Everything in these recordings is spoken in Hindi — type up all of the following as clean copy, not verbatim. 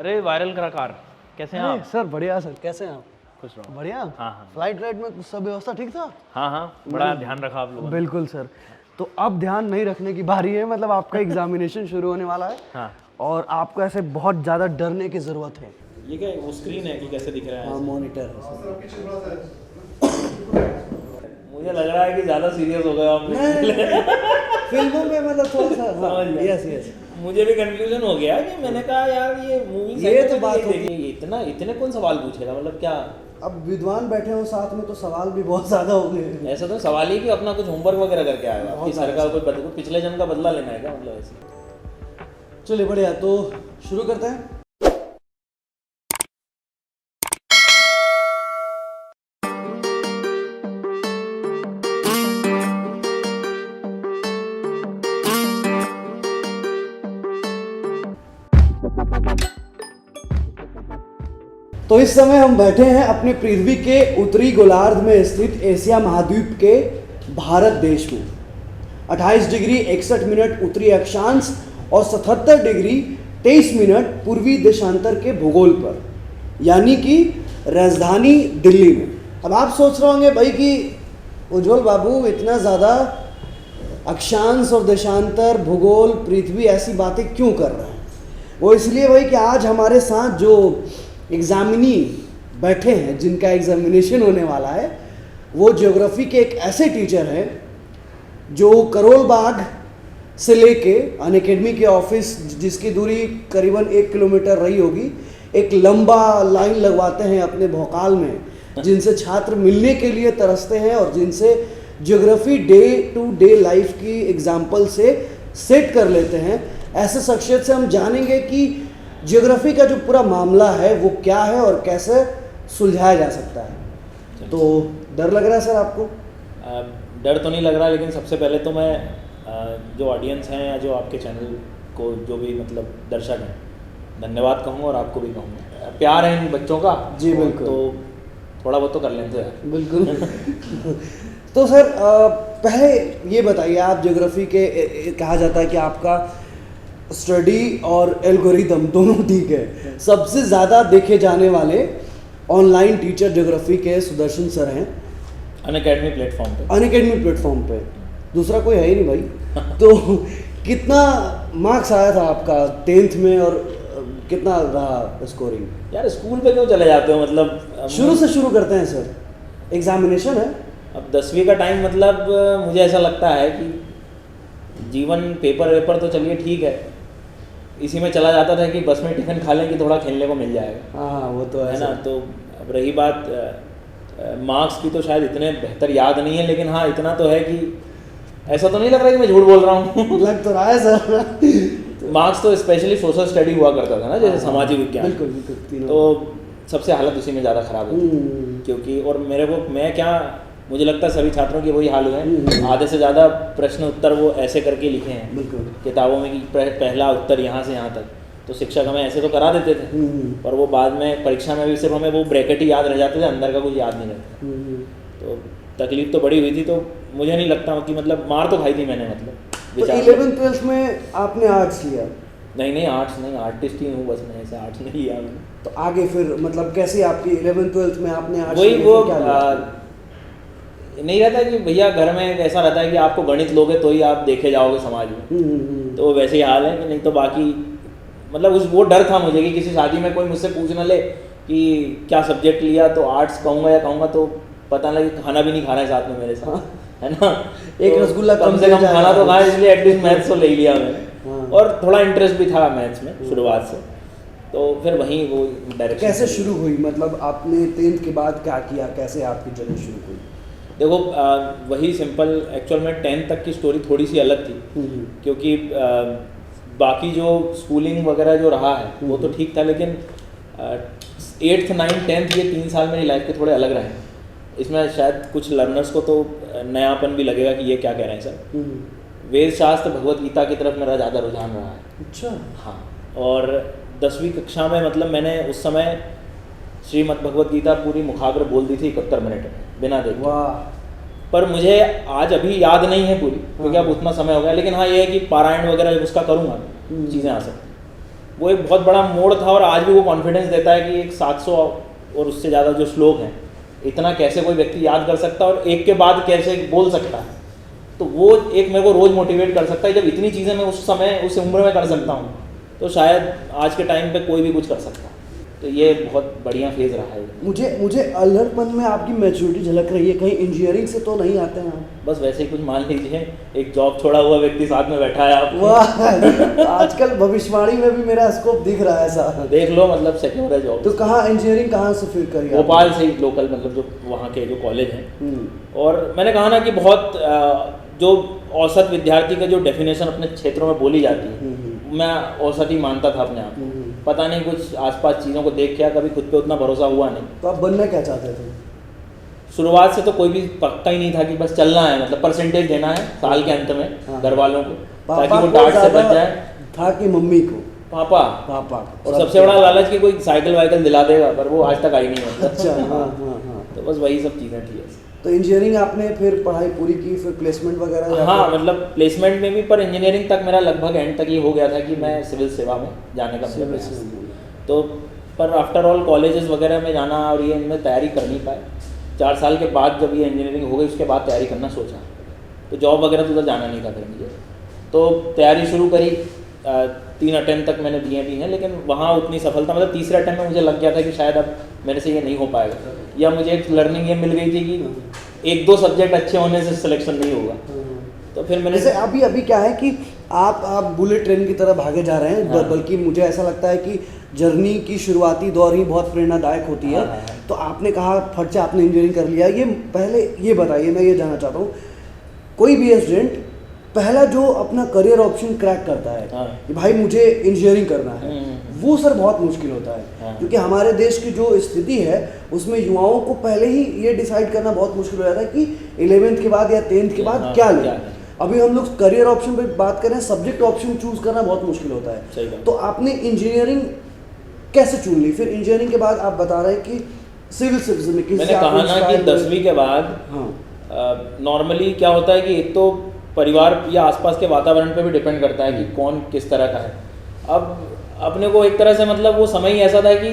अरे वायरल कलाकार, कैसे हैं आप? सर बढ़िया सर, कैसे हैं आप? खुश रहो। बढ़िया। हाँ। फ्लाइट राइड में सब व्यवस्था ठीक था? हाँ, बड़ा ध्यान रखा आप लोगों ने। बिल्कुल सर। तो अब ध्यान नहीं रखने की बारी है, मतलब आपका एग्जामिनेशन शुरू होने वाला है। हाँ। और आपको ऐसे बहुत ज़्यादा डरने की ज़रूरत है। ये क्या वो स्क्रीन है कि कैसे दिख रहा है? हाँ, मॉनिटर है सर। मुझे लग रहा है कि ज़्यादा सीरियस हो गया हमने। फिल्मों में मतलब थोड़ा सा समझ गया। यस। मुझे भी कंफ्यूजन हो गया कि मैंने कहा यार ये मूवी ये तो बात होगी। इतने कौन सवाल पूछेगा, मतलब क्या? अब विद्वान बैठे हो साथ में तो सवाल भी बहुत ज़्यादा हो गए। ऐसा तो सवाल ही कि अपना कुछ होमवर्क वगैरह करके आएगा कि सरकार कोई पिछले जन्म का बदला लेना है क्या, मतलब ऐसे। चलिए बढ़िया, तो शुरू करते हैं। तो इस समय हम बैठे हैं अपने पृथ्वी के उत्तरी गोलार्ध में स्थित एशिया महाद्वीप के भारत देश में। 28 डिग्री 61 मिनट उत्तरी अक्षांश और 77 डिग्री 23 मिनट पूर्वी देशांतर के भूगोल पर, यानी कि राजधानी दिल्ली में। अब आप सोच रहे होंगे भाई कि उज्जवल बाबू इतना ज़्यादा अक्षांश और देशांतर, भूगोल, पृथ्वी ऐसी बातें क्यों कर रहे हैं? वो इसलिए भाई कि आज हमारे साथ जो एग्जामिनी बैठे हैं, जिनका एग्जामिनेशन होने वाला है, वो ज्योग्राफी के एक ऐसे टीचर हैं जो करोल बाग से लेके अनअकैडमी के ऑफिस, जिसकी दूरी करीबन 1 किलोमीटर रही होगी, एक लंबा लाइन लगवाते हैं अपने भोकाल में, जिनसे छात्र मिलने के लिए तरसते हैं और जिनसे geography day to day life की एग्जाम्पल से सेट कर लेते हैं। ऐसे शख्सियत से हम जानेंगे कि ज्योग्राफी का जो पूरा मामला है वो क्या है और कैसे सुलझाया जा सकता है। तो डर लग रहा है सर आपको? डर तो नहीं लग रहा, लेकिन सबसे पहले तो मैं जो ऑडियंस हैं या जो आपके चैनल को जो भी मतलब दर्शक हैं, धन्यवाद कहूँगा और आपको भी कहूँगा। प्यार है इन बच्चों का जी बिल्कुल, तो थोड़ा बहुत तो कर लेते हैं। बिल्कुल। तो सर पहले ये बताइए, आप ज्योग्राफी के कहा जाता है कि आपका स्टडी और एल्गोरिदम दोनों ठीक है। सबसे ज़्यादा देखे जाने वाले ऑनलाइन टीचर ज्योग्राफी के सुदर्शन सर हैं, अनअकैडमी प्लेटफॉर्म पे। अनअकैडमी प्लेटफॉर्म पे दूसरा कोई है ही नहीं भाई। तो कितना मार्क्स आया था आपका 10th में और कितना रहा स्कोरिंग? यार स्कूल पे क्यों चले जाते हो, मतलब शुरू से शुरू करते हैं सर, एग्जामिनेशन है। अब 10वीं का टाइम, मतलब मुझे ऐसा लगता है कि जीवन पेपर वेपर तो चलिए ठीक है, इसी में चला जाता था कि बस में टिफिन खा लें कि थोड़ा खेलने को मिल जाएगा। हाँ वो तो है ना। तो अब रही बात मार्क्स की, तो शायद इतने बेहतर याद नहीं है, लेकिन हाँ इतना तो है कि ऐसा तो नहीं लग रहा कि मैं झूठ बोल रहा हूँ। लग तो रहा है सर। मार्क्स तो स्पेशली सोशल स्टडी हुआ करता था ना, जैसे सामाजिक विज्ञान। बिल्कुल। तो सबसे हालत उसी में ज़्यादा ख़राब होती, क्योंकि और मुझे लगता है सभी छात्रों के वही हाल हुए हैं। आधे से ज़्यादा प्रश्न उत्तर वो ऐसे करके लिखे हैं बिल्कुल किताबों में कि पहला उत्तर यहाँ से यहाँ तक। तो शिक्षक हमें ऐसे तो करा देते थे, पर वो बाद में परीक्षा में भी सिर्फ हमें वो ब्रैकेट ही याद रह जाते थे, अंदर का कुछ याद नहीं रहता। तो तकलीफ तो बड़ी हुई थी। तो मुझे नहीं लगता कि मतलब मार तो खाई थी मैंने, मतलब तो 11th-12th में आपने आर्ट्स लिया? नहीं आर्ट्स नहीं, आर्टिस्ट ही हूँ बस, मैं ऐसे आर्ट्स नहीं लिया मैंने। तो आगे फिर मतलब कैसे आपकी 11th-12th में आपने आर्ट्स वही लिया? वो क्या लिया? नहीं रहता कि भैया घर में ऐसा रहता है कि आपको गणित लोगे तो ही आप देखे जाओगे समाज में। तो वैसे ही हाल है कि नहीं तो बाकी मतलब वो डर था मुझे कि किसी शादी में कोई मुझसे पूछ न ले कि क्या सब्जेक्ट लिया, तो आर्ट्स कहूँगा तो पता लगे खाना भी नहीं खा रहे साथ में मेरे साथ, है ना। एक तो रसगुल्ला कम से कम खाना तो खाया, इसलिए एटलीस्ट मैथ्स तो ले लिया मैंने। और थोड़ा इंटरेस्ट भी था मैथ्स में शुरुआत से, तो फिर वहीं वो डायरेक्शन। कैसे शुरू हुई, मतलब आपने 10th के बाद क्या किया, कैसे आपकी जर्नी शुरू हुई? देखो वही सिंपल, एक्चुअल में 10th तक की स्टोरी थोड़ी सी अलग थी, क्योंकि बाकी जो स्कूलिंग वगैरह जो रहा है वो तो ठीक था, लेकिन 8th 9th 10th ये 3 साल मेरी लाइफ के थोड़े अलग रहे। इसमें शायद कुछ लर्नर्स को तो नयापन भी लगेगा कि ये क्या कह रहे हैं सर। वेद शास्त्र भगवत गीता की तरफ मेरा ज़्यादा रुझान रहा है। अच्छा। हाँ, और 10वीं कक्षा में मतलब मैंने उस समय श्रीमद् भगवत गीता पूरी मुखाग्र बोल दी थी 71 मिनट में बिना देखे। वाह। पर मुझे आज अभी याद नहीं है पूरी, क्योंकि अब उतना समय हो गया। लेकिन हाँ ये है कि पारायण वगैरह उसका करूँगा चीज़ें आ सकती। वो एक बहुत बड़ा मोड़ था और आज भी वो कॉन्फिडेंस देता है कि एक 700 और उससे ज़्यादा जो श्लोक हैं, इतना कैसे कोई व्यक्ति याद कर सकता है और एक के बाद कैसे बोल सकता है। तो वो एक मेरे को रोज़ मोटिवेट कर सकता है। जब इतनी चीज़ें मैं उस समय उस उम्र में कर सकता हूँ तो शायद आज के टाइम पे कोई भी कुछ कर सकता है। तो ये बहुत बढ़िया फेज़ रहा है। मुझे अल्हड़पन में आपकी मैच्योरिटी झलक रही है। कहीं इंजीनियरिंग से तो नहीं आते हैं आप? बस वैसे ही कुछ मान लीजिए, एक जॉब छोड़ा हुआ व्यक्ति साथ में बैठा है आप। वाह, आजकल भविष्यवाणी में भी मेरा स्कोप दिख रहा है ऐसा। देख लो, मतलब सिक्योर है जॉब। तो कहाँ इंजीनियरिंग कहाँ से फिर करी? भोपाल से ही लोकल, मतलब जो वहाँ के जो कॉलेज हैं। और मैंने कहा ना कि बहुत जो औसत विद्यार्थी का जो डेफिनेशन अपने क्षेत्रों में बोली जाती है, मैं औसत ही मानता था अपने आप को। पता नहीं कुछ आसपास चीज़ों को देख के कभी खुद पे उतना भरोसा हुआ नहीं। तो आप बनना क्या चाहते थे? शुरुआत से तो कोई भी पक्का ही नहीं था कि बस चलना है, मतलब परसेंटेज देना है साल के अंत में घर वालों को, ताकि वो डांट से बच जाए। था कि मम्मी को? पापा और सबसे बड़ा लालच कि कोई साइकिल वाइकिल दिला देगा, पर वो आज तक आई नहीं है। अच्छा, हाँ। तो बस वही सब चीज़ें थी। तो इंजीनियरिंग आपने फिर पढ़ाई पूरी की, फिर प्लेसमेंट वगैरह? हाँ, मतलब प्लेसमेंट में भी, पर इंजीनियरिंग तक मेरा लगभग एंड तक ये हो गया था कि मैं सिविल सेवा में जाने का मेरा प्रयास था। तो पर आफ्टर ऑल कॉलेजेस वगैरह में जाना और ये इनमें तैयारी कर नहीं पाए। 4 साल के बाद जब ये इंजीनियरिंग हो गई, उसके बाद तैयारी करना सोचा, तो जॉब वगैरह तो उधर जाना नहीं था फिर मुझे। तो तैयारी शुरू करी, 3 अटेम्प्ट तक मैंने दिए भी हैं, लेकिन वहाँ उतनी सफलता, मतलब तीसरे अटेम्प्ट में मुझे लग गया था कि शायद अब मेरे से ये नहीं हो पाएगा, या मुझे एक लर्निंग ये मिल गई थी कि 1-2 सब्जेक्ट अच्छे होने से सिलेक्शन नहीं होगा। तो फिर मैंने, जैसे अभी क्या है कि आप बुलेट ट्रेन की तरह भागे जा रहे हैं। हाँ। बल्कि मुझे ऐसा लगता है कि जर्नी की शुरुआती दौर ही बहुत प्रेरणादायक होती है। हाँ। तो आपने कहा फट से आपने इंजीनियरिंग कर लिया। ये पहले ये बताइए, मैं ये जानना चाहता हूँ, कोई भी स्टूडेंट पहला जो अपना करियर ऑप्शन क्रैक करता है कि भाई मुझे इंजीनियरिंग करना है, वो सर बहुत मुश्किल होता है। क्योंकि हमारे देश की जो स्थिति है उसमें युवाओं को पहले ही ये डिसाइड करना बहुत मुश्किल हो जाता है कि 11th के बाद या 10th के बाद क्या लें। अभी हम लोग करियर ऑप्शन पे बात करें, सब्जेक्ट ऑप्शन चूज करना बहुत मुश्किल होता है। तो आपने इंजीनियरिंग कैसे चुन ली? फिर इंजीनियरिंग के बाद आप बता रहे हैं कि सिविल सर्विस में किसी मैंने कहा ना कि 10वीं के बाद नॉर्मली क्या होता है कि एक तो परिवार या आसपास के वातावरण पे भी डिपेंड करता है कि कौन किस तरह का है। अब अपने को एक तरह से, मतलब वो समय ही ऐसा था कि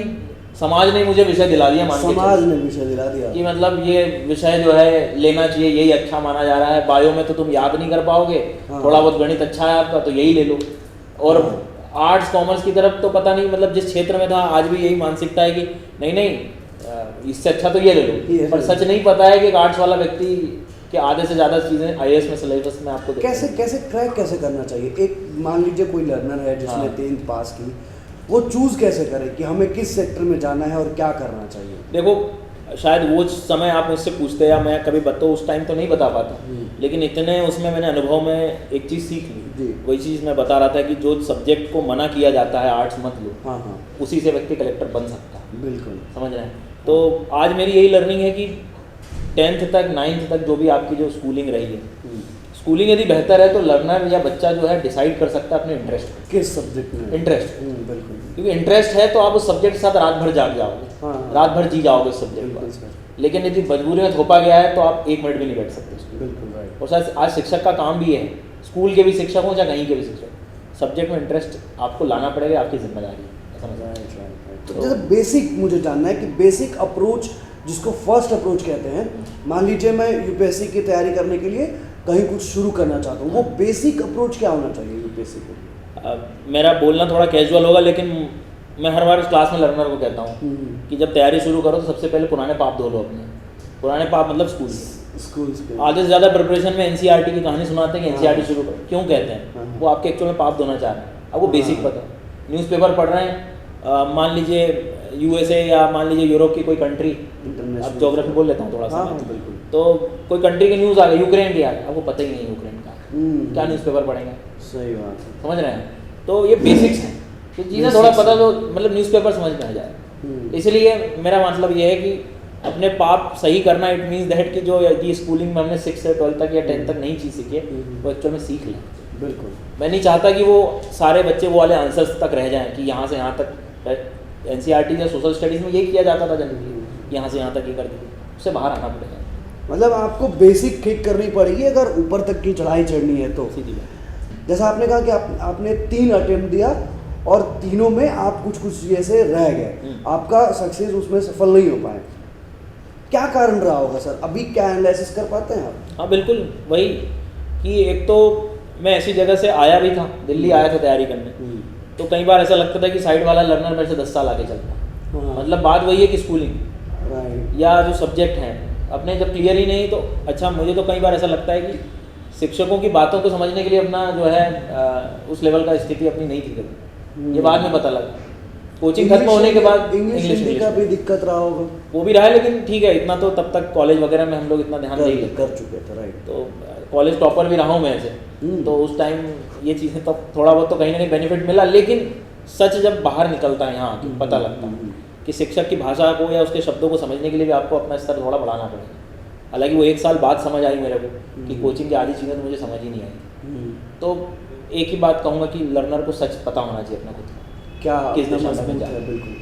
समाज ने मुझे विषय दिला दिया, समाज ने विषय दिला दिया कि मतलब ये विषय जो है लेना चाहिए, यही अच्छा माना जा रहा है। बायो में तो तुम याद नहीं कर पाओगे, थोड़ा बहुत गणित अच्छा है आपका तो यही ले लो। और आर्ट्स कॉमर्स की तरफ तो पता नहीं, मतलब जिस क्षेत्र में था आज भी यही मानसिकता है कि नहीं इससे अच्छा तो ये ले लो। पर सच नहीं पता है कि आर्ट्स वाला व्यक्ति के आधे से ज़्यादा चीज़ें IAS में सिलेबस में आपको कैसे क्रैक कैसे करना चाहिए। एक मान लीजिए कोई लर्नर है जिसने 10th पास की, वो चूज़ कैसे करे कि हमें किस सेक्टर में जाना है और क्या करना चाहिए? देखो, शायद वो समय आप मुझसे पूछते या मैं कभी उस टाइम तो नहीं बता पाता, लेकिन इतने उसमें मैंने अनुभव में एक चीज़ सीख ली। वही चीज़ मैं बता रहा था कि जो सब्जेक्ट को मना किया जाता है आर्ट्स मत लो, उसी से व्यक्ति कलेक्टर बन सकता है। बिल्कुल, समझ रहे हैं। तो आज मेरी यही लर्निंग है कि 10th तक 9th तक जो भी आपकी जो स्कूलिंग रही है, स्कूलिंग यदि बेहतर है तो लर्नर या बच्चा जो है डिसाइड कर सकता है अपने इंटरेस्ट, किस सब्जेक्ट में इंटरेस्ट। बिल्कुल, क्योंकि इंटरेस्ट है तो आप उस सब्जेक्ट के साथ रात भर जाग जाओगे, रात भर जी जाओगे उस सब्जेक्ट पर। लेकिन यदि मजबूरी में थोपा गया है तो आप 1 मिनट भी नहीं बैठ सकते। बिल्कुल राइट। और शायद आज शिक्षक का काम भी है, स्कूल के भी शिक्षक हों या कहीं के भी शिक्षक, सब्जेक्ट में इंटरेस्ट आपको लाना पड़ेगा, आपकी जिम्मेदारी है। तो जैसे बेसिक मुझे जानना है कि बेसिक अप्रोच जिसको फर्स्ट अप्रोच कहते हैं, मान लीजिए मैं UPSC की तैयारी करने के लिए कहीं कुछ शुरू करना चाहता हूँ, वो बेसिक अप्रोच क्या होना चाहिए UPSC को? मेरा बोलना थोड़ा कैजुअल होगा, लेकिन मैं हर बार क्लास में लर्नर को कहता हूँ कि जब तैयारी शुरू करो तो सबसे पहले पुराने पाप धो लो अपने। पुराने पाप मतलब स्कूल के। आधे से ज़्यादा प्रिपरेशन में NCERT की कहानी सुनाते हैं कि NCERT शुरू करो, क्यों कहते हैं? वो आपके एक्चुअल में पाप धोना चाह रहे हैं। अब वो बेसिक पता है, न्यूज़पेपर पढ़ रहे हैं, मान लीजिए USA या मान लीजिए यूरोप की कोई कंट्री, अब ज्योग्राफी बोल लेता हूँ थोड़ा सा, बिल्कुल। तो कोई कंट्री की न्यूज़ आ गई, यूक्रेन की आ गई, आपको पता ही नहीं यूक्रेन का, क्या न्यूज़पेपर पढ़ेंगे? सही बात है, समझ रहे हैं। तो ये बेसिक्स हैं, तो चीज़ें थोड़ा पता तो मतलब न्यूज़पेपर समझ में आ जाए। इसलिए मेरा मतलब ये है कि अपने पाप सही करना, इट मीन्स दैट कि जो ये स्कूलिंग में हमने 6 से 12 तक या 10 तक नहीं चीज़ सीखी है वो एक्चुअल में सीख लें। बिल्कुल, मैं नहीं चाहता कि वो सारे बच्चे वो वाले आंसर्स तक रह जाएं कि यहाँ से यहाँ तक। NCERT या सोशल स्टडीज़ में यही किया जाता था जनरली, यहाँ से यहाँ तक ही कर दिया, उससे बाहर आना पड़ेगा। मतलब आपको बेसिक ठीक करनी पड़ेगी अगर ऊपर तक की चढ़ाई चढ़नी है तो। सीधी बात। जैसा आपने कहा कि आपने 3 अटेम्प्ट दिया और तीनों में आप कुछ कुछ जैसे रह गए, आपका सक्सेस उसमें सफल नहीं हो पाए। क्या कारण रहा होगा सर, अभी क्या एनालिसिस कर पाते हैं आप? हाँ बिल्कुल, वही कि एक तो मैं ऐसी जगह से आया भी था, दिल्ली आया था तैयारी करने, तो कई बार ऐसा लगता था कि साइड वाला लर्नर मेरे से 10 साल आगे चलता है। मतलब बात वही है कि स्कूलिंग या जो सब्जेक्ट हैं अपने जब क्लियर ही नहीं, तो अच्छा मुझे तो कई बार ऐसा लगता है कि शिक्षकों की बातों को समझने के लिए अपना जो है उस लेवल का स्थिति अपनी नहीं थी कभी, ये बाद में पता लगा। कोचिंग खत्म होने के बाद इंग्लिश का भी दिक्कत रहा होगा। वो भी रहा है, लेकिन ठीक है, इतना तो तब तक कॉलेज वगैरह में हम लोग इतना ध्यान नहीं कर चुके थे। राइट। तो कॉलेज टॉपर भी रहा हूँ मैं ऐसे, तो उस टाइम ये चीज़ें तो थोड़ा बहुत तो कहीं ना कहीं बेनिफिट मिला, लेकिन सच जब बाहर निकलता है यहाँ तो पता लगता है कि शिक्षक की भाषा को या उसके शब्दों को समझने के लिए भी आपको अपना स्तर थोड़ा बढ़ाना पड़ेगा। हालांकि वो 1 साल बाद समझ आई मेरे को कि कोचिंग की आधी चीज़ें तो मुझे समझ ही नहीं आई। तो एक ही बात कहूँगा कि लर्नर को सच पता होना चाहिए अपना खुद क्या किस दिशा में है। बिल्कुल।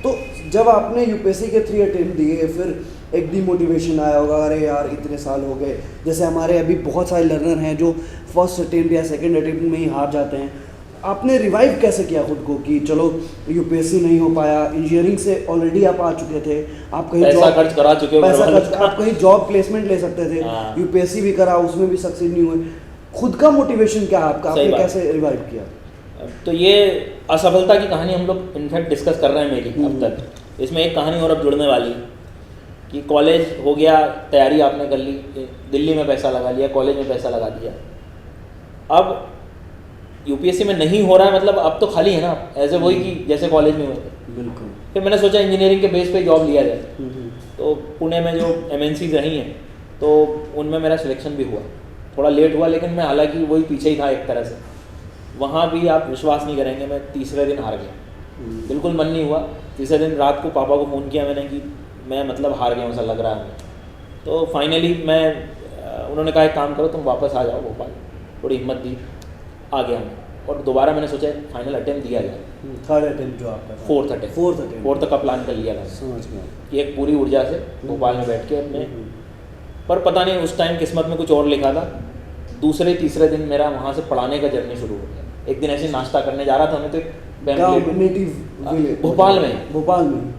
तो जब आपने यूपीएससी के 3 अटेम्प्ट दिए, फिर एक डिमोटिवेशन आया होगा, अरे यार इतने साल हो गए। जैसे हमारे अभी बहुत सारे लर्नर हैं जो फर्स्ट अटेम्प्ट या सेकंड अटेम्प्ट में ही हार जाते हैं। आपने रिवाइव कैसे किया खुद को कि चलो यूपीएससी नहीं हो पाया, इंजीनियरिंग से ऑलरेडी आप आ चुके थे, आप कहीं पैसा खर्च करा चुके हो, आप कहीं जॉब प्लेसमेंट ले सकते थे, यूपीएससी भी करा, उसमें भी सक्सेस नहीं हुए। खुद का मोटिवेशन क्या आपका, आपने कैसे रिवाइव किया? तो ये असफलता की कहानी हम लोग इनफैक्ट डिस्कस कर रहे हैं मेरी अब तक। इसमें एक कहानी और अब जुड़ने वाली कि कॉलेज हो गया, तैयारी आपने कर ली, दिल्ली में पैसा लगा लिया, कॉलेज में पैसा लगा दिया, अब यूपीएससी में नहीं हो रहा है, मतलब अब तो खाली है ना ऐसे वही कि जैसे कॉलेज में हुए थे। बिल्कुल। फिर मैंने सोचा इंजीनियरिंग के बेस पे जॉब लिया जाए। तो पुणे में जो एमएनसीज रही हैं तो उनमें मेरा सिलेक्शन भी हुआ, थोड़ा लेट हुआ, लेकिन मैं हालांकि वही पीछे ही था एक तरह से। वहाँ भी आप विश्वास नहीं करेंगे, मैं तीसरे दिन हार गया, बिल्कुल मन नहीं हुआ। तीसरे दिन रात को पापा को फ़ोन किया मैंने कि मैं मतलब हार गया हूँ, ऐसा लग रहा है मुझे। तो फाइनली उन्होंने कहा एक काम करो, तुम वापस आ जाओ भोपाल, थोड़ी हिम्मत दी, आ गया हूँ। और दोबारा मैंने सोचा फाइनल अटेम्प्ट दिया जाए, 3rd अटेम्प्ट जो आपका, फोर्थ का प्लान कर लिया था। समझ गया कि एक पूरी ऊर्जा से भोपाल में बैठ के अपने, पर पता नहीं उस टाइम किस्मत में कुछ और लिखा था। दूसरे तीसरे दिन मेरा वहाँ से पढ़ाने का जर्नी शुरू हो गया। एक दिन ऐसे नाश्ता करने जा रहा था मैं, तो भोपाल में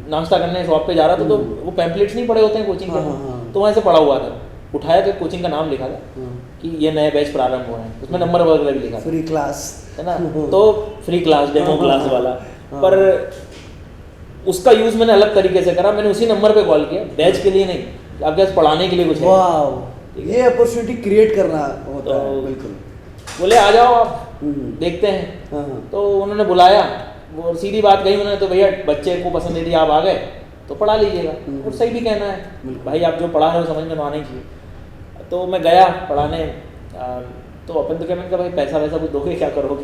नाश्ता करने शॉप पे जा रहा था, तो वो पैम्पलेट्स नहीं पड़े होते हैं कोचिंग के, तो वहाँ से पड़ा हुआ था, उठाया तो कोचिंग का नाम लिखा था कि ये नए बैच प्रारंभ हो रहे हैं, उसमें नंबर वगैरह भी लिखा, फ्री क्लास है ना, तो फ्री क्लास, डेमो क्लास वाला। पर उसका यूज़ मैंने अलग तरीके से करा, मैंने उसी नंबर पे कॉल किया, बैच के लिए नहीं, आपके पास पढ़ाने के लिए कुछ है, ये अपॉर्चुनिटी क्रिएट करना होता है। बिल्कुल। बोले आ जाओ आप देखते हैं। तो उन्होंने बुलाया, वो सीधी बात कही उन्होंने, तो भैया बच्चे को पसंद यदि आप आ गए तो पढ़ा लीजिएगा। और सही भी कहना है भाई, आप जो पढ़ा रहे हो समझ में तो आना ही चाहिए। तो मैं गया पढ़ाने, तो अपन तो क्या, मैंने कहा भाई पैसा वैसा कुछ दोगे, क्या करोगे?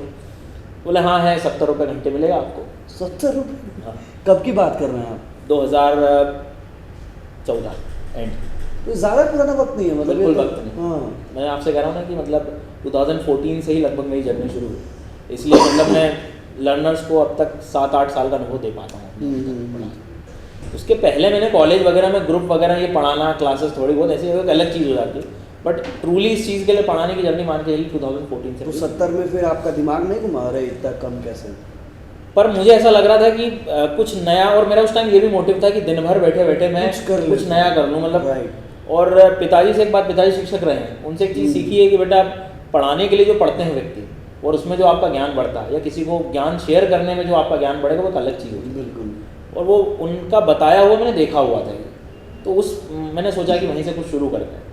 बोले हाँ है, 70 रुपये घंटे मिलेगा आपको। 70 रुपये? हाँ। कब की बात कर रहे हैं आप? 2014 एंड। तो ज़्यादा पुराना वक्त नहीं है, मतलब बिल्कुल वक्त नहीं। हाँ, मैं आपसे कह रहा हूँ ना कि मतलब 2014 से ही लगभग मेरी जर्नी शुरू हुई, इसलिए मतलब मैं लर्नर्स को अब तक 7-8 साल का अनुभव दे पाता हूँ। उसके पहले मैंने कॉलेज वगैरह में ग्रुप वगैरह ये पढ़ाना, क्लासेस थोड़ी बहुत ऐसी एक अलग चीज़ हो जाती है, बट ट्रूली इस चीज़ के लिए पढ़ाने की जर्नी मान के चली 2014 से। तो 70 में फिर आपका दिमाग नहीं घुमा रहे इतना कम कैसे? पर मुझे ऐसा लग रहा था कि कुछ नया, और मेरा उस टाइम ये भी मोटिव था कि दिन भर बैठे बैठे मैं कुछ नया कर लूँ, मतलब। और पिताजी से एक बात, पिताजी शिक्षक रहे हैं, उनसे एक चीज़ सीखी है कि बेटा पढ़ाने के लिए जो पढ़ते हैं व्यक्ति, और उसमें जो आपका ज्ञान बढ़ता है या किसी को ज्ञान शेयर करने में जो आपका ज्ञान बढ़ेगा वो एक अलग चीज़ होगी। बिल्कुल। और वो उनका बताया हुआ मैंने देखा हुआ था, तो मैंने सोचा कि वहीं से कुछ शुरू करते हैं।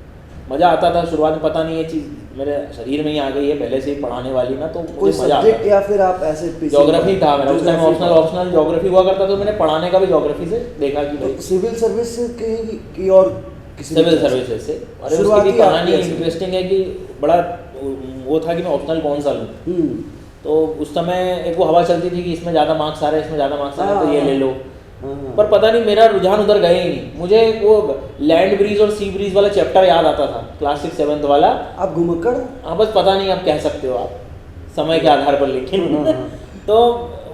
मज़ा आता था शुरुआत में, पता नहीं ये चीज़ मेरे शरीर में ही आ गई है पहले से ही पढ़ाने वाली ना, तो कोई सब्जेक्ट या फिर आप ऐसे? ज्योग्राफी था मेरा उस टाइम, ऑप्शनल ज्योग्राफी हुआ करता, तो मैंने पढ़ाने का भी ज्योग्राफी से देखा कि भाई सिविल सर्विस की और सिविल सर्विसेज से। और उसकी भी कहानी इंटरेस्टिंग है कि बड़ा वो था कि मैं ऑप्शनल कौन सा लूँ। तो उस समय एक वो हवा चलती थी कि इसमें ज़्यादा मार्क्स आ रहे हैं, इसमें ज़्यादा मार्क्स आ रहे हैं, तो ये ले लो। पर पता नहीं मेरा रुझान उधर गए ही नहीं। मुझे वो लैंड ब्रीज और सी ब्रीज वाला चैप्टर याद आता था, क्लास 6-7 वाला। आप घुमक्कड़? हाँ, बस पता नहीं आप कह सकते हो आप समय के आधार पर, लेकिन तो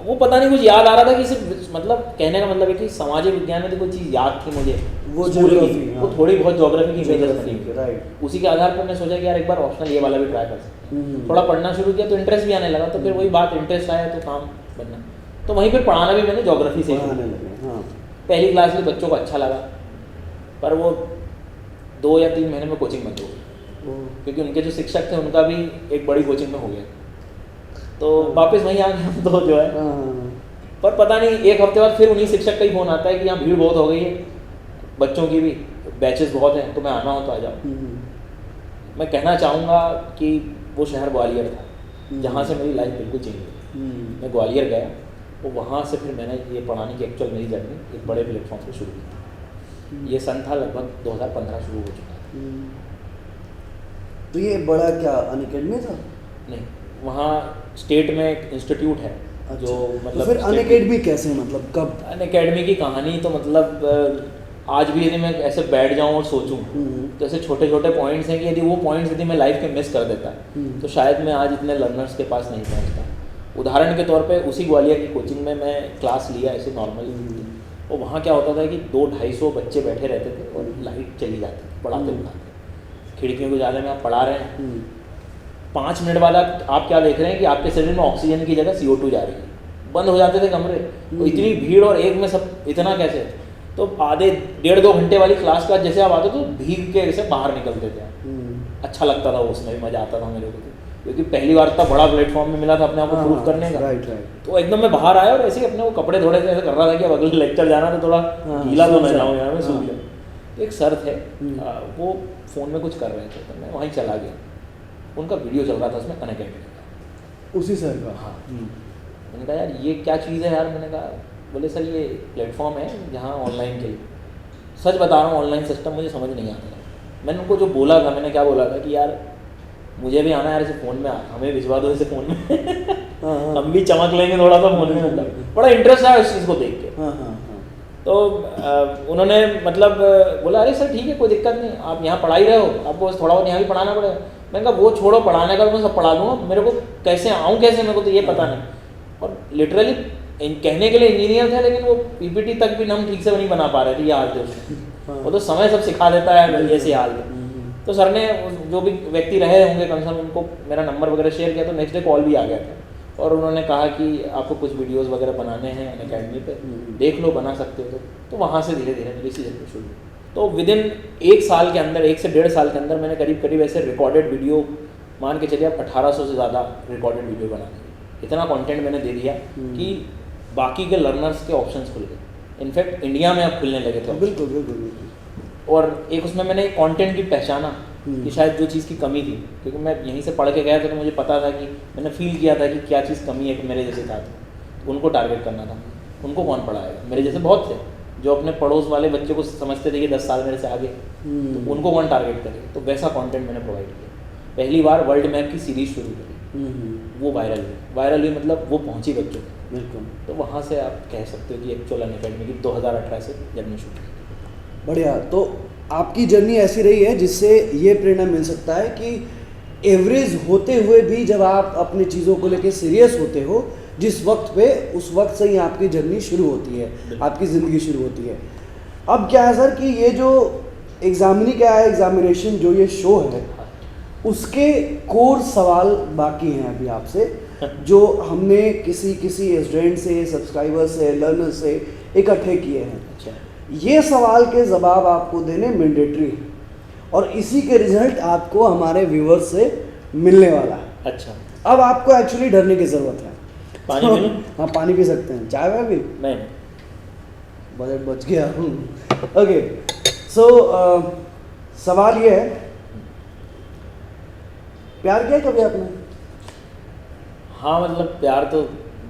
वो पता नहीं कुछ याद आ रहा था कि सिर्फ, मतलब कहने का मतलब है कि सामाजिक विज्ञान में तो कोई चीज़ याद थी मुझे, वो ज्योग्राफी, वो थोड़ी बहुत ज्योग्राफी की इमेजेस बनी, राइट। उसी के आधार पर मैं सोचा कि यार एक बार ऑप्शनल ये वाला भी ट्राई कर सकते। थोड़ा पढ़ना शुरू किया तो इंटरेस्ट भी आने लगा, तो फिर वही बात, इंटरेस्ट आया तो काम बनना। तो वहीं पर पढ़ाना भी मैंने ज्योग्राफी से पढ़ाने लगे। हाँ। पहली क्लास में बच्चों को अच्छा लगा, पर वो 2 या 3 महीने में कोचिंग बंद हो गई, क्योंकि उनके जो शिक्षक थे उनका भी एक बड़ी कोचिंग में हो गया, तो वापस वहीं आ गए हम तो जो है। पर पता नहीं 1 हफ्ते बाद फिर उन्हीं शिक्षक का ही फ़ोन आता है कि यहाँ भीड़ बहुत हो गई है, बच्चों की भी बैचेस बहुत हैं, तो मैं आना हो तो आ जाओ। मैं कहना चाहूँगा कि वो शहर ग्वालियर था, जहाँ से मेरी लाइफ बिल्कुल चेंज हुई। मैं ग्वालियर गया, तो वहाँ से फिर मैंने ये पढ़ाने की एक्चुअल मेरी जर्नी एक बड़े प्लेटफॉर्म से शुरू की। ये सन था लगभग 2015 शुरू हो चुका था। तो ये बड़ा क्या अनअकैडमी था? नहीं, वहाँ स्टेट में एक इंस्टीट्यूट है। अच्छा। जो मतलब तो फिर अनअकैडमी कैसे, मतलब कब? अनअकैडमी की कहानी तो मतलब आज भी यदि मैं ऐसे बैठ जाऊँ और सोचूं तो ऐसे छोटे छोटे पॉइंट्स हैं कि यदि वो पॉइंट्स यदि मैं लाइफ के मिस कर देता तो शायद मैं आज इतने लर्नर्स के पास नहीं पहुँचता। उदाहरण के तौर पे उसी ग्वालियर की कोचिंग में मैं क्लास लिया ऐसे नॉर्मली, और वहाँ क्या होता था कि 200-250 बच्चे बैठे रहते थे और लाइट चली जाती थी पढ़ाते पढ़ाते। खिड़कियों को जाले में आप पढ़ा रहे हैं, 5 मिनट बाद आप क्या देख रहे हैं कि आपके शरीर में ऑक्सीजन की जगह CO2 जा रही है। बंद हो जाते थे कमरे, तो इतनी भीड़ और एक में सब इतना कैसे, तो आधे 1.5-2 घंटे वाली क्लास का जैसे आप आते तो भीग के ऐसे बाहर निकलते थे। अच्छा लगता था, उसमें भी मज़ा आता था मेरे को, क्योंकि पहली बार तब बड़ा प्लेटफॉर्म में मिला था अपने आप को प्रूव करने का। तो एकदम मैं बाहर आया और ऐसे ही अपने वो कपड़े थोड़े से ऐसे कर रहा था कि अब अगले लेक्चर जाना तो थोड़ा गीला तो न जाऊँ यार, मैं सूख जाऊँ। तो एक सर थे, वो फ़ोन में कुछ कर रहे थे, तो मैं वहीं चला गया। उनका वीडियो चल रहा था उसमें अनअकैडमी का, उसी सर का। हाँ। मैंने कहा यार ये क्या चीज़ है यार, मैंने कहा, बोले सर ये प्लेटफॉर्म है जहाँ ऑनलाइन के लिए, सच बता रहा हूँ ऑनलाइन सिस्टम मुझे समझ नहीं आता था। मैंने उनको जो बोला था, मैंने क्या बोला था कि यार मुझे भी आना यार इसे फ़ोन में, हमें भिजवा दो इसे फ़ोन में हम भी चमक लेंगे थोड़ा सा फ़ोन में। मतलब बड़ा इंटरेस्ट आया उस चीज़ को देख के। तो उन्होंने मतलब बोला अरे सर ठीक है कोई दिक्कत नहीं, आप यहाँ पढ़ा ही रहे हो, आपको बस थोड़ा बहुत यहाँ भी पढ़ाना पड़ेगा। मैंने कहा वो छोड़ो, पढ़ाने का तो मैं सब पढ़ा दूँगा, मेरे को कैसे आऊँ कैसे, मेरे को तो ये पता नहीं। और लिटरली कहने के लिए इंजीनियर थे, लेकिन वो PPT तक भी हम ठीक से नहीं बना पा रहे थे, ये हाल थे उसमें। वो तो समय सब सिखा देता है, ऐसे हाल थे। तो सर ने जो भी व्यक्ति रहे होंगे कंसर्न, उनको मेरा नंबर वगैरह शेयर किया, तो नेक्स्ट डे कॉल भी आ गया था और उन्होंने कहा कि आपको कुछ वीडियोस वगैरह बनाने हैं अनअकैडमी पे, देख लो बना सकते हो। तो वहाँ से धीरे धीरे मेरी सीजन शुरू हुई। तो विदिन 1 साल के अंदर, 1 से 1.5 साल के अंदर मैंने करीब करीब ऐसे रिकॉर्डेड वीडियो, मान के चलिए आप 1800 से ज़्यादा रिकॉर्डेड वीडियो बना दी। इतना कंटेंट मैंने दे दिया कि बाकी के लर्नर्स के ऑप्शंस खुल गए। इनफैक्ट इंडिया में अब खुलने लगे थे। बिल्कुल बिल्कुल। और एक उसमें मैंने कंटेंट भी पहचाना कि शायद जो चीज़ की कमी थी, क्योंकि मैं यहीं से पढ़ के गया था तो मुझे पता था कि मैंने फील किया था कि क्या चीज़ कमी है कि मेरे जैसे था, तो उनको टारगेट करना था। उनको कौन पढ़ाएगा, मेरे जैसे बहुत थे जो अपने पड़ोस वाले बच्चे को समझते थे कि 10 साल मेरे से आगे, तो उनको कौन टारगेट करेगा। तो वैसा कंटेंट मैंने प्रोवाइड किया। पहली बार वर्ल्ड मैप की सीरीज़ शुरू करी, वो वायरल हुई, मतलब वो पहुँची बच्चों तक। बिल्कुल। तो वहाँ से आप कह सकते हो कि एक्चुअल अनअकैडमी की 2018 से जर्नी शुरू की। बढ़िया। तो आपकी जर्नी ऐसी रही है जिससे ये प्रेरणा मिल सकता है कि एवरेज होते हुए भी जब आप अपनी चीज़ों को लेकर सीरियस होते हो, जिस वक्त पे, उस वक्त से ही आपकी जर्नी शुरू होती है, आपकी ज़िंदगी शुरू होती है। अब क्या है सर कि ये जो एग्जामिनेशन जो ये शो है, उसके कोर सवाल बाकी हैं अभी आपसे, जो हमने किसी स्टूडेंट से, सब्सक्राइबर से, लर्नर से इकट्ठे किए हैं। अच्छा। ये सवाल के जवाब आपको देने मैंडेटरी है और इसी के रिजल्ट आपको हमारे व्यूवर्स से मिलने वाला है। अच्छा। अब आपको एक्चुअली डरने की ज़रूरत है। पानी तो, पी लूं? हाँ पानी पी सकते हैं, चाय वाय भी नहीं, बजट बच गया। ओके, सो सवाल ये है, प्यार किया कभी आपने? हाँ मतलब प्यार तो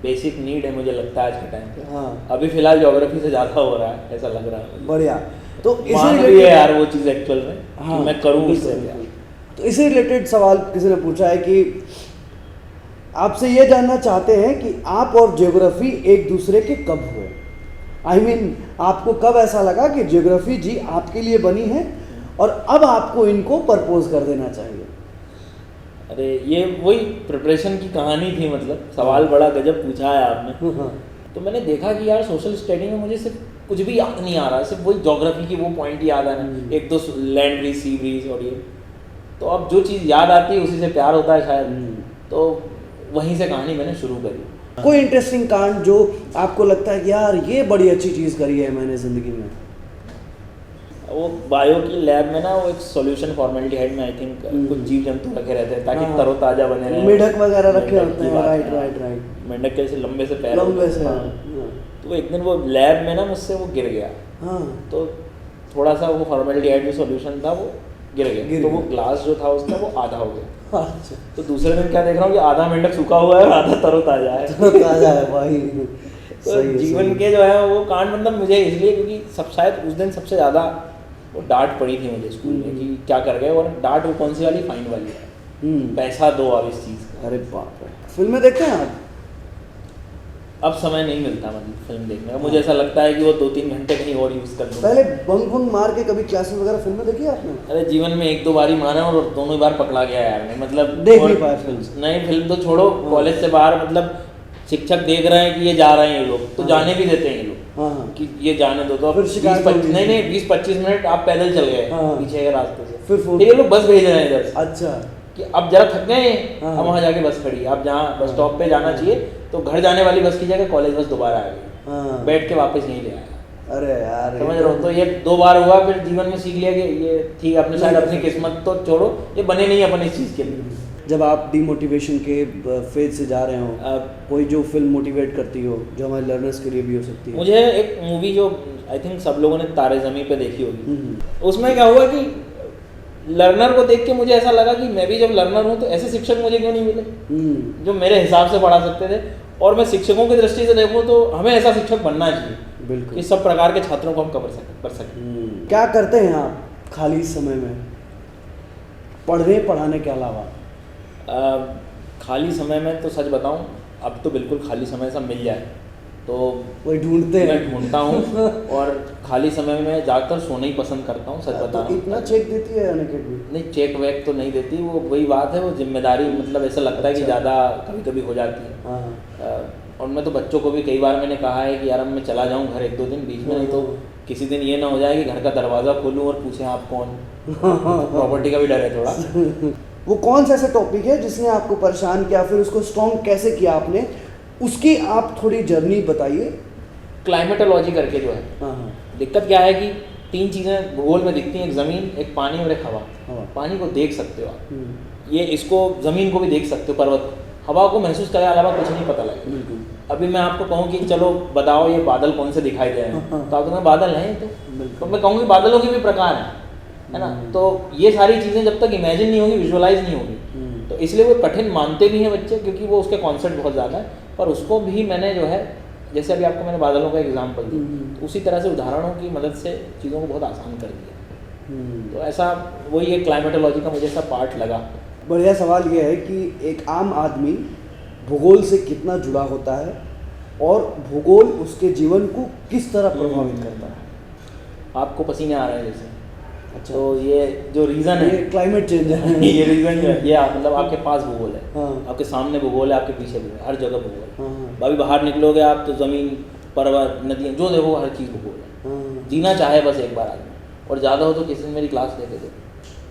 बेसिक नीड है मुझे लगता है आज के टाइम पे। हाँ। अभी फिलहाल ज्योग्राफी से ज़्यादा हो रहा है, ऐसा लग रहा है। बढ़िया। तो मान भी है यार वो चीज़ एक्चुअल में, हाँ, कि मैं करूँ इससे प्यार। तो इससे रिलेटेड सवाल किसी ने पूछा है कि आपसे ये जानना चाहते हैं कि आप और ज्योग्राफी एक दूसरे के कब हुए? I mean, आपको कब ऐसा लगा कि ज्योग्राफी जी आपके लिए बनी है और अब आपको इनको प्रपोज कर देना चाहिए? अरे ये वही प्रिपरेशन की कहानी थी, मतलब सवाल बड़ा गजब पूछा है आपने। तो मैंने देखा कि यार सोशल स्टडी में मुझे सिर्फ कुछ भी याद नहीं आ रहा, सिर्फ वही ज्योग्राफी की वो पॉइंट याद आ रहा है, 1-2 लैंड ब्रिज, सी ब्रिज और ये। तो अब जो चीज़ याद आती है उसी से प्यार होता है शायद। तो वहीं से कहानी मैंने शुरू करी। कोई इंटरेस्टिंग कांड जो आपको लगता है कि यार ये बड़ी अच्छी चीज़ करी है मैंने ज़िंदगी में? वो बायो की लैब में ना, वो एक सॉल्यूशन फॉर्मेल्डिहाइड में आई थिंक कुछ जीव जंतु रखे रहते हैं ताकि तरोताजा बने रहे। मेढक वगैरह रखे मेंढक होते की हैं, बात राइट है। Right right. मेंढक के ऐसे लंबे से पैर लंबे होते से, हैं। हाँ, हाँ। तो एक दिन वो लैब में ना मुझसे वो गिर गया, हाँ तो थोड़ा सा वो फॉर्मेल्डिहाइड जो सॉल्यूशन था वो गिर गया, तो वो ग्लास जो था उसका वो आधा हो गया। अच्छा, तो दूसरे दिन क्या देख रहा हूँ कि आधा मेंढक सूखा हुआ है और आधा तरोताजा है। तो ताजा है भाई। तो सही है, जीवन सही है। के जो है वो कांड मतलब मुझे इसलिए क्योंकि सब शायद उस दिन सबसे ज़्यादा वो डांट पड़ी थी मुझे स्कूल में कि क्या कर गए, और डांट वो कौन सी वाली, फाइन वाली है, पैसा दो अब इस चीज़ का। अरे बाप रे। फिल्में देखते हैं आप? अब समय नहीं मिलता मतलब फिल्म देखने का, मुझे ऐसा लगता है कि वो 2-3 घंटे कहीं और यूज़ कर दूँ। पहले बंक बंक मार के कभी क्लासेस वगैरह फिल्में देखी है आपने? अरे जीवन में 1-2 बार ही मारा और दोनों ही बार पकड़ा गया यार मैं, मतलब देख नहीं पाया फिल्म? नहीं, फिल्म तो छोड़ो, कॉलेज से बाहर मतलब शिक्षक देख रहे हैं कि ये जा रहे हैं ये लोग, तो जाने भी देते हैं ये लोग हाँ हाँ। कि ये जाने दो, तो अब फिर शिकायत होगी। नहीं 20-25 मिनट आप पैदल चल गए हाँ। पीछे के रास्ते से, फिर फोन- ये लोग बस भेज रहे हैं इधर से अच्छा, कि अब जरा थक गए हैं, हाँ। अब वहाँ जाके बस खड़ी है, आप जहाँ बस स्टॉप पे जाना चाहिए तो घर जाने वाली बस की जगह कॉलेज बस दोबारा आ गई, हाँ। बैठ के वापस नहीं ले आया। अरे यार समझ रहे हो, तो ये 2 बार हुआ, फिर जीवन में सीख लिया कि ये ठीक है, अपने शायद अपनी किस्मत तो छोड़ो, ये बने नहीं अपन इस चीज़ के लिए। जब आप डीमोटिवेशन के फेज से जा रहे हो, अब कोई जो फिल्म मोटिवेट करती हो, जो हमारे लर्नर्स के लिए भी हो सकती है? मुझे एक मूवी जो आई थिंक सब लोगों ने तारे ज़मीं पे देखी होगी, हम्म। उसमें क्या हुआ कि लर्नर को देख के मुझे ऐसा लगा कि मैं भी जब लर्नर हूँ तो ऐसे शिक्षक मुझे क्यों नहीं मिले जो मेरे हिसाब से पढ़ा सकते थे, और मैं शिक्षकों की दृष्टि से देखूँ तो हमें ऐसा शिक्षक बनना चाहिए बिल्कुल। कि सब प्रकार के छात्रों को हम कर सकें। क्या करते हैं आप खाली समय में, पढ़ने पढ़ाने के अलावा? खाली समय में तो सच बताऊं, अब तो बिल्कुल खाली समय सब मिल जाए तो वही ढूंढते हैं? मैं ढूंढता हूँ और खाली समय में ज़्यादातर सोना ही पसंद करता हूँ, सच बता रहा तो हूँ। इतना चेक देती है अनअकैडमी? नहीं, चेक वेक तो नहीं देती, वो वही बात है, वो जिम्मेदारी मतलब ऐसा लगता है कि ज़्यादा कभी कभी हो जाती है। हाँ। और मैं तो बच्चों को भी कई बार मैंने कहा है कि यार अब मैं चला जाऊँ घर 1-2 दिन बीच में, नहीं तो किसी दिन ये ना हो जाए कि घर का दरवाज़ा खोलूँ और पूछें आप कौन। प्रॉपर्टी का भी डर है थोड़ा। वो कौन सा ऐसा टॉपिक है जिसने आपको परेशान किया, फिर उसको स्ट्रॉन्ग कैसे किया आपने, उसकी आप थोड़ी जर्नी बताइए। क्लाइमेटोलॉजी करके जो है, हाँ हाँ। दिक्कत क्या है कि 3 चीज़ें भूगोल में दिखती हैं, एक ज़मीन, एक पानी और एक हवा। हवा। पानी को देख सकते हो आप, ये इसको ज़मीन को भी देख सकते हो, पर्वत, हवा को महसूस करे अलावा कुछ नहीं पता लगेगा। बिल्कुल। अभी मैं आपको कहूँ कि चलो बताओ ये बादल कौन से दिखाई दे रहे हैं, तो आप कहते बादल हैं तो मैं कहूँगी बादलों के भी प्रकार हैं, है ना। तो ये सारी चीज़ें जब तक इमेजिन नहीं होगी, विजुअलाइज नहीं होगी, तो इसलिए वो कठिन मानते भी हैं बच्चे, क्योंकि वो उसके कॉन्सेप्ट बहुत ज़्यादा है। पर उसको भी मैंने जो है, जैसे अभी आपको मैंने बादलों का एग्जाम्पल दिया, तो उसी तरह से उदाहरणों की मदद से चीज़ों को बहुत आसान कर दिया। तो ऐसा वही एक क्लाइमेटोलॉजी का मुझे ऐसा पार्ट लगा। बढ़िया सवाल ये है कि एक आम आदमी भूगोल से कितना जुड़ा होता है और भूगोल उसके जीवन को किस तरह प्रभावित करता है? आपको पसीने आ रहे हैं जैसे, अच्छा, तो ये जो रीज़न है, ये क्लाइमेट चेंज है। ये रीज़न जो है, ये मतलब आपके पास भूगोल है, हाँ। आपके सामने भूगोल है, आपके पीछे भूगोल है, हर जगह भूगोल है। हाँ अभी बाहर निकलोगे आप तो ज़मीन, पर्वत, नदियाँ, जो देखो हर चीज़ भूगोल है। हाँ। जीना चाहे बस एक बार आदमी, और ज़्यादा हो तो किसी दिन मेरी क्लास लेके दो,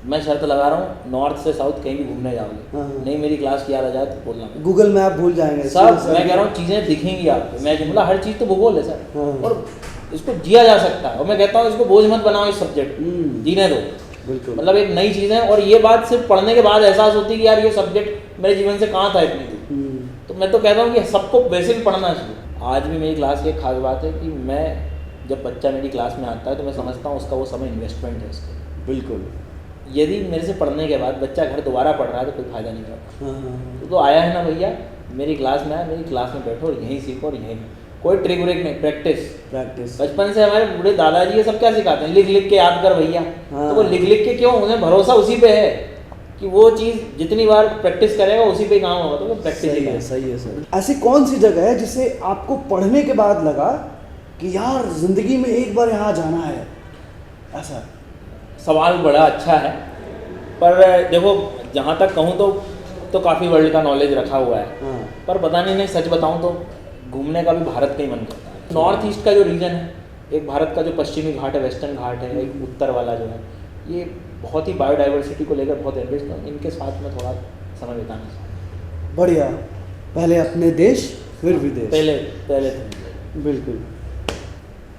मैं शर्त लगा रहा हूँ नॉर्थ से साउथ कहीं भी घूमने जाओगे, हाँ। नहीं मेरी क्लास की याद आ जाए तो बोलना मत। गूगल मैप भूल जाएंगे सब मैं कह रहा हूँ चीज़ें दिखेंगी आपको, मैं मतलब हर चीज़ तो भूगोल है सर, हाँ। और इसको जिया जा सकता है। और मैं कहता हूँ इसको बोझ मत बनाओ इस सब्जेक्ट, जीने दो। बिल्कुल। मतलब एक नई चीज़ है, और ये बात सिर्फ पढ़ने के बाद एहसास होती है कि यार ये सब्जेक्ट मेरे जीवन से कहाँ था इतनी दूर। तो मैं तो कहता हूँ कि सबको बेसिक पढ़ना चाहिए। आज भी मेरी क्लास की एक खास बात है कि मैं जब बच्चा मेरी क्लास में आता है तो मैं समझता हूँ उसका वो समय इन्वेस्टमेंट है उसका। बिल्कुल। यदि मेरे से पढ़ने के बाद बच्चा घर दोबारा पढ़ रहा है तो कोई फ़ायदा नहीं होगा। हाँ। तो आया है ना भैया, मेरी क्लास में आया, मेरी क्लास में बैठो और यहीं सीखो, और यहीं कोई ट्रिक व्रिक नहीं, प्रैक्टिस। बचपन से हमारे बूढ़े दादाजी ये सब क्या सिखाते हैं, लिख लिख के याद कर भैया। हाँ। तो वो लिख लिख के क्यों, उन्हें भरोसा उसी पे है कि वो चीज़ जितनी बार प्रैक्टिस करेगा उसी पे काम होगा, तो वो प्रैक्टिस ही करेगा। सही है सर। ऐसी कौन सी जगह है जिसे आपको पढ़ने के बाद लगा कि यार जिंदगी में एक बार यहाँ जाना है? ऐसा सवाल बड़ा अच्छा है, पर देखो जहाँ तक कहूँ तो काफ़ी वर्ल्ड का नॉलेज रखा हुआ है। हाँ। पर पता नहीं सच बताऊँ तो घूमने का भी भारत का ही मन करता है। नॉर्थ ईस्ट का जो रीजन है, एक भारत का जो पश्चिमी घाट है, वेस्टर्न घाट है, एक उत्तर वाला जो है, ये बहुत ही बायोडाइवर्सिटी को लेकर बहुत एनरिच्ड है। इनके साथ में थोड़ा समय बिताना चाहिए। बढ़िया। पहले अपने देश फिर विदेश। पहले पहले तो बिल्कुल।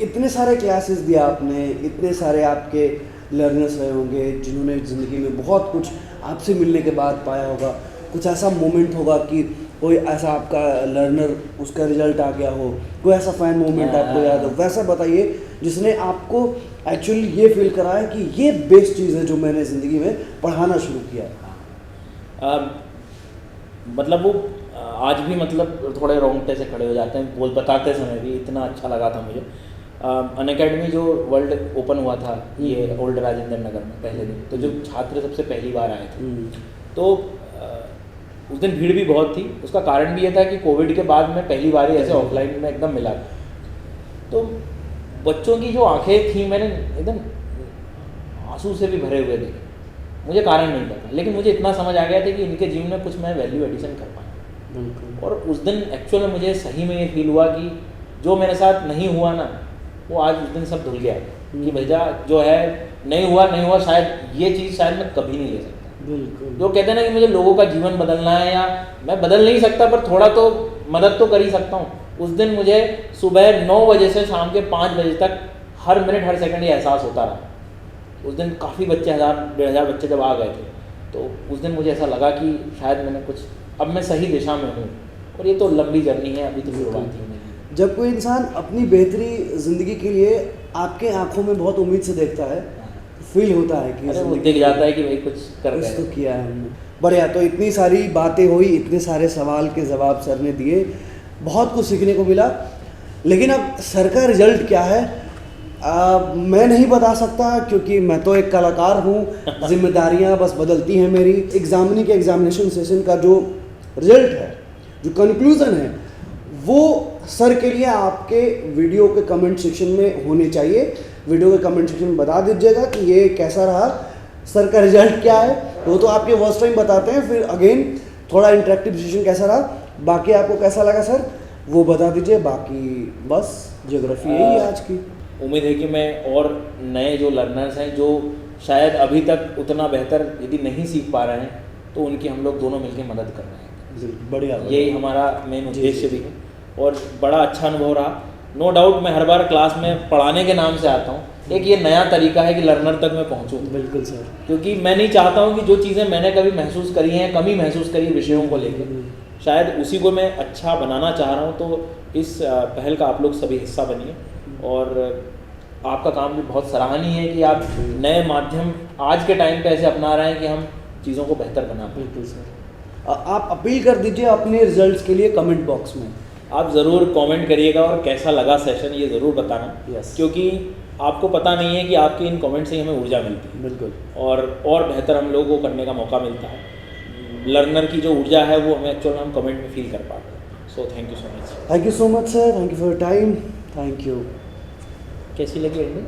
इतने सारे क्लासेस दिया आपने, इतने सारे आपके लर्नर्स रहे होंगे जिन्होंने ज़िंदगी में बहुत कुछ आपसे मिलने के बाद पाया होगा। कुछ ऐसा मोमेंट होगा कि कोई ऐसा आपका लर्नर उसका रिजल्ट आ गया हो, कोई ऐसा फैन मोमेंट आपको याद हो, वैसा बताइए जिसने आपको एक्चुअली ये फील कराया कि ये बेस्ट चीज़ है जो मैंने ज़िंदगी में पढ़ाना शुरू किया है। मतलब वो आज भी मतलब थोड़े रोंगटे से खड़े हो जाते हैं बोल बताते समय भी, इतना अच्छा लगा था मुझे। अनअकैडमी जो वर्ल्ड ओपन हुआ था ये ओल्ड राजेंद्र नगर में पहले दिन, तो जो छात्र सबसे पहली बार आए थे, तो उस दिन भीड़ भी बहुत थी। उसका कारण भी ये था कि कोविड के बाद में पहली बार ही ऐसे ऑफलाइन में एकदम मिला था। तो बच्चों की जो आंखें थी, मैंने एकदम आंसू से भी भरे हुए देखे। मुझे कारण नहीं पता, लेकिन मुझे इतना समझ आ गया था कि इनके जीवन में कुछ मैं वैल्यू एडिशन कर पाया। और उस दिन एक्चुअल में मुझे सही में ये फील हुआ कि जो मेरे साथ नहीं हुआ ना, वो आज उस दिन सब धुल गया कि भैया जो है नहीं हुआ, शायद ये चीज़ शायद मैं कभी नहीं ले सकता। बिल्कुल। जो कहते हैं ना कि मुझे लोगों का जीवन बदलना है, या मैं बदल नहीं सकता पर थोड़ा तो मदद तो कर ही सकता हूँ। उस दिन मुझे सुबह 9 बजे से शाम के 5 बजे तक हर मिनट हर सेकंड ये एहसास होता रहा। उस दिन काफ़ी बच्चे 1000-1500 बच्चे जब आ गए थे, तो उस दिन मुझे ऐसा लगा कि शायद मैंने कुछ, अब मैं सही दिशा में हूँ। और ये तो लंबी जर्नी है, अभी तो शुरुआत ही नहीं। जब कोई इंसान अपनी बेहतरी ज़िंदगी के लिए आपके आंखों में बहुत उम्मीद से देखता है, फील होता है कि अरे वो दिख जाता है कि भाई कुछ कर कुछ रहे तो हैं। किया है हमने। बढ़िया। तो इतनी सारी बातें हुई, इतने सारे सवाल के जवाब सर ने दिए, बहुत कुछ सीखने को मिला। लेकिन अब सर का रिजल्ट क्या है मैं नहीं बता सकता, क्योंकि मैं तो एक कलाकार हूँ, जिम्मेदारियाँ बस बदलती हैं मेरी। एग्जामिनी के एग्जामिनेशन सेशन का जो रिजल्ट है, जो कंक्लूज़न है, वो सर के लिए आपके वीडियो के कमेंट सेक्शन में होने चाहिए। वीडियो के कमेंट सेक्शन में बता दीजिएगा कि ये कैसा रहा, सर का रिजल्ट क्या है। वो तो आपके फर्स्ट टाइम बताते हैं, फिर अगेन थोड़ा इंटरेक्टिव सेशन कैसा रहा, बाकी आपको कैसा लगा सर वो बता दीजिए। बाकी बस ज्योग्राफी यही है आज की। उम्मीद है कि मैं और नए जो लर्नर्स हैं जो शायद अभी तक उतना बेहतर यदि नहीं सीख पा रहे हैं, तो उनकी हम लोग दोनों मिलकर मदद कर रहे हैं। बढ़िया। यही हमारा मेन उद्देश्य भी है और बड़ा अच्छा अनुभव रहा। नो डाउट मैं हर बार क्लास में पढ़ाने के नाम से आता हूँ, एक ये नया तरीका है कि लर्नर तक मैं पहुँचूँ। बिल्कुल सर। क्योंकि मैं नहीं चाहता हूँ कि जो चीज़ें मैंने कभी महसूस करी हैं, कमी महसूस करी विषयों को लेकर, शायद उसी को मैं अच्छा बनाना चाह रहा हूँ। तो इस पहल का आप लोग सभी हिस्सा बनिए। और आपका काम भी बहुत सराहनीय है कि आप नए माध्यम आज के टाइम पे ऐसे अपना रहे हैं कि हम चीज़ों को बेहतर बना पाएं। बिल्कुल सर। आप अपील कर दीजिए अपने रिजल्ट्स के लिए कमेंट बॉक्स में। आप ज़रूर कमेंट करिएगा और कैसा लगा सेशन ये ज़रूर बताना। Yes. क्योंकि आपको पता नहीं है कि आपके इन कमेंट से ही हमें ऊर्जा मिलती है। बिल्कुल। और बेहतर हम लोगों को करने का मौका मिलता है। लर्नर की जो ऊर्जा है वो हमें एक्चुअल हम कमेंट में फील कर पाते हैं। So thank you so much. Thank you so much sir, thank you for your time. Thank you. कैसी लगी एंडिंग?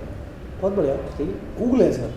बहुत बढ़िया। ठीक है। कूल है सर।